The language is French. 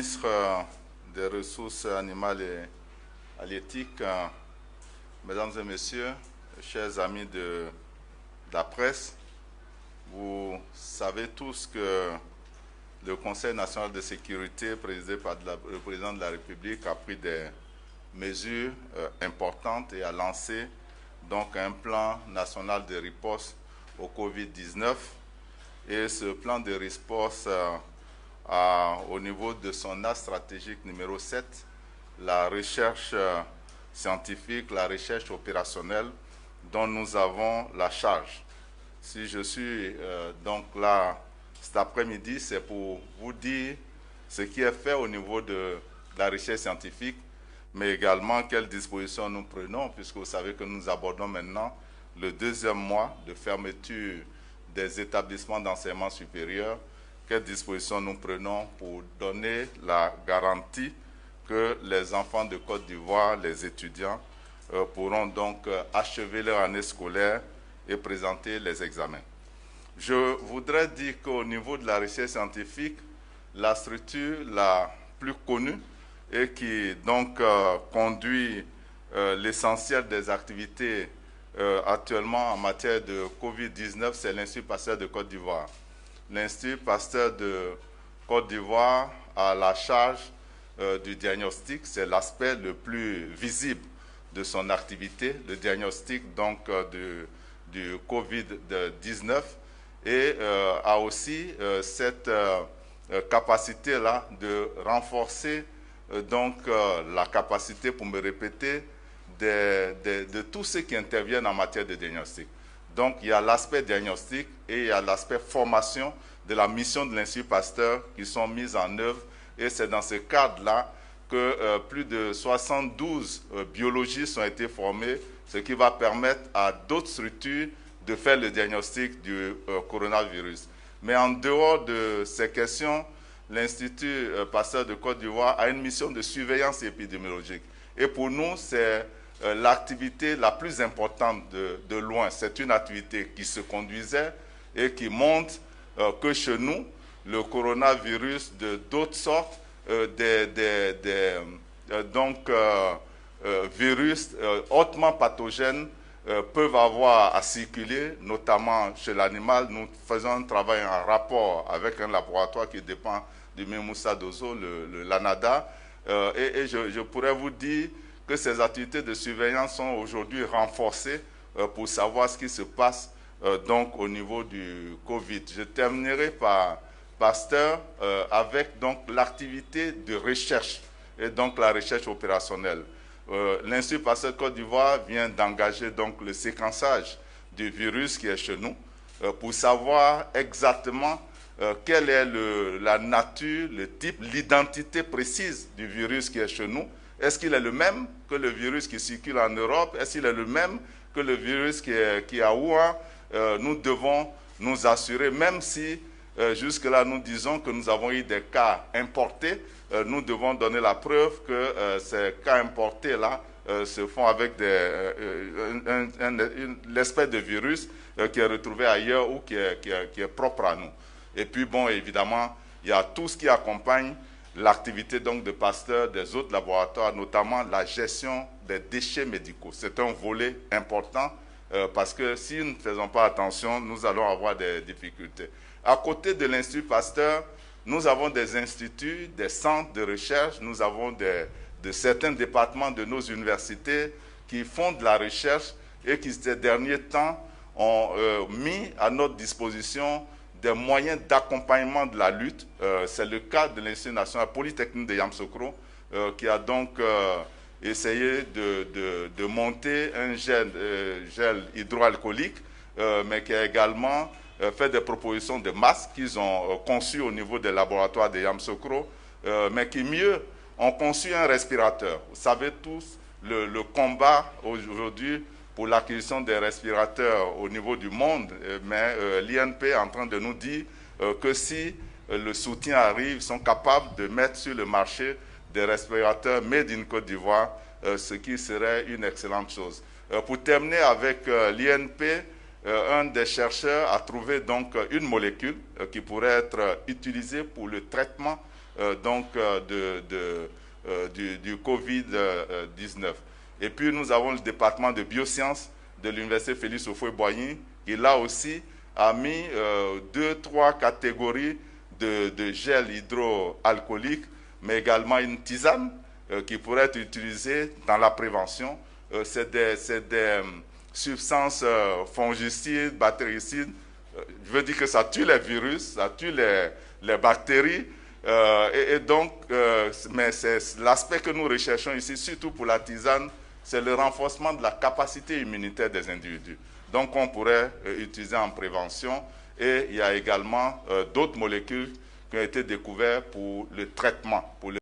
ministre des Ressources animales et halieutiques, mesdames et messieurs, chers amis de la presse, vous savez tous que le Conseil national de sécurité, présidé par le président de la République, a pris des mesures importantes et a lancé donc un plan national de riposte au Covid-19. Et ce plan de riposte au niveau de son axe stratégique numéro 7, la recherche scientifique, la recherche opérationnelle dont nous avons la charge. Si je suis donc là cet après-midi, c'est pour vous dire ce qui est fait au niveau de la recherche scientifique, mais également quelles dispositions nous prenons, puisque vous savez que nous abordons maintenant le deuxième mois de fermeture des établissements d'enseignement supérieur. Quelles dispositions nous prenons pour donner la garantie que les enfants de Côte d'Ivoire, les étudiants, pourront donc achever leur année scolaire et présenter les examens. Je voudrais dire qu'au niveau de la recherche scientifique, la structure la plus connue et qui donc conduit l'essentiel des activités actuellement en matière de Covid-19, c'est l'Institut Pasteur de Côte d'Ivoire. L'Institut Pasteur de Côte d'Ivoire a la charge du diagnostic, c'est l'aspect le plus visible de son activité, le diagnostic donc du Covid-19, et a aussi cette capacité-là de renforcer donc la capacité, pour me répéter, de tous ceux qui interviennent en matière de diagnostic. Donc, il y a l'aspect diagnostic et il y a l'aspect formation de la mission de l'Institut Pasteur qui sont mises en œuvre. Et c'est dans ce cadre-là que plus de 72 biologistes ont été formés, ce qui va permettre à d'autres structures de faire le diagnostic du coronavirus. Mais en dehors de ces questions, l'Institut Pasteur de Côte d'Ivoire a une mission de surveillance épidémiologique. Et pour nous, c'est l'activité la plus importante de loin. C'est une activité qui se conduisait et qui montre que chez nous, le coronavirus de d'autres sortes, virus hautement pathogènes peuvent avoir à circuler, notamment chez l'animal. Nous faisons un travail en rapport avec un laboratoire qui dépend du Moussa Dozo, l'ANADA, et je pourrais vous dire que ces activités de surveillance sont aujourd'hui renforcées pour savoir ce qui se passe donc au niveau du Covid. Je terminerai par Pasteur avec donc l'activité de recherche et donc la recherche opérationnelle. L'Institut Pasteur de Côte d'Ivoire vient d'engager donc le séquençage du virus qui est chez nous pour savoir exactement quelle est la nature, le type, l'identité précise du virus qui est chez nous. Est-ce qu'il est le même que le virus qui circule en Europe? Est-ce qu'il est le même que le virus qui est à Wuhan? Nous devons nous assurer, même si jusque-là nous disons que nous avons eu des cas importés, nous devons donner la preuve que ces cas importés-là se font avec l'espèce de virus qui est retrouvé ailleurs ou qui est propre à nous. Et puis, bon, évidemment, il y a tout ce qui accompagne l'activité donc de Pasteur, des autres laboratoires, notamment la gestion des déchets médicaux. C'est un volet important parce que si nous ne faisons pas attention, nous allons avoir des difficultés. À côté de l'Institut Pasteur, nous avons des instituts, des centres de recherche, nous avons de certains départements de nos universités qui font de la recherche et qui, ces derniers temps, ont mis à notre disposition des moyens d'accompagnement de la lutte. C'est le cas de l'Institut national polytechnique de Yamoussoukro qui a donc essayé de monter un gel hydroalcoolique, mais qui a également fait des propositions de masques qu'ils ont conçues au niveau des laboratoires de Yamoussoukro, mais qui mieux ont conçu un respirateur. Vous savez tous le combat aujourd'hui pour l'acquisition des respirateurs au niveau du monde, mais l'INP est en train de nous dire que si le soutien arrive, ils sont capables de mettre sur le marché des respirateurs made in Côte d'Ivoire, ce qui serait une excellente chose. Pour terminer avec l'INP, un des chercheurs a trouvé donc une molécule qui pourrait être utilisée pour le traitement du Covid-19. Et puis nous avons le département de biosciences de l'université Félix Houphouët-Boigny qui là aussi a mis 2-3 catégories de gel hydroalcoolique, mais également une tisane qui pourrait être utilisée dans la prévention. C'est des substances fongicides, bactéricides. Je veux dire que ça tue les virus, ça tue les bactéries. Mais c'est l'aspect que nous recherchons ici, surtout pour la tisane, c'est le renforcement de la capacité immunitaire des individus. Donc on pourrait utiliser en prévention. Et il y a également d'autres molécules qui ont été découvertes pour le traitement, pour le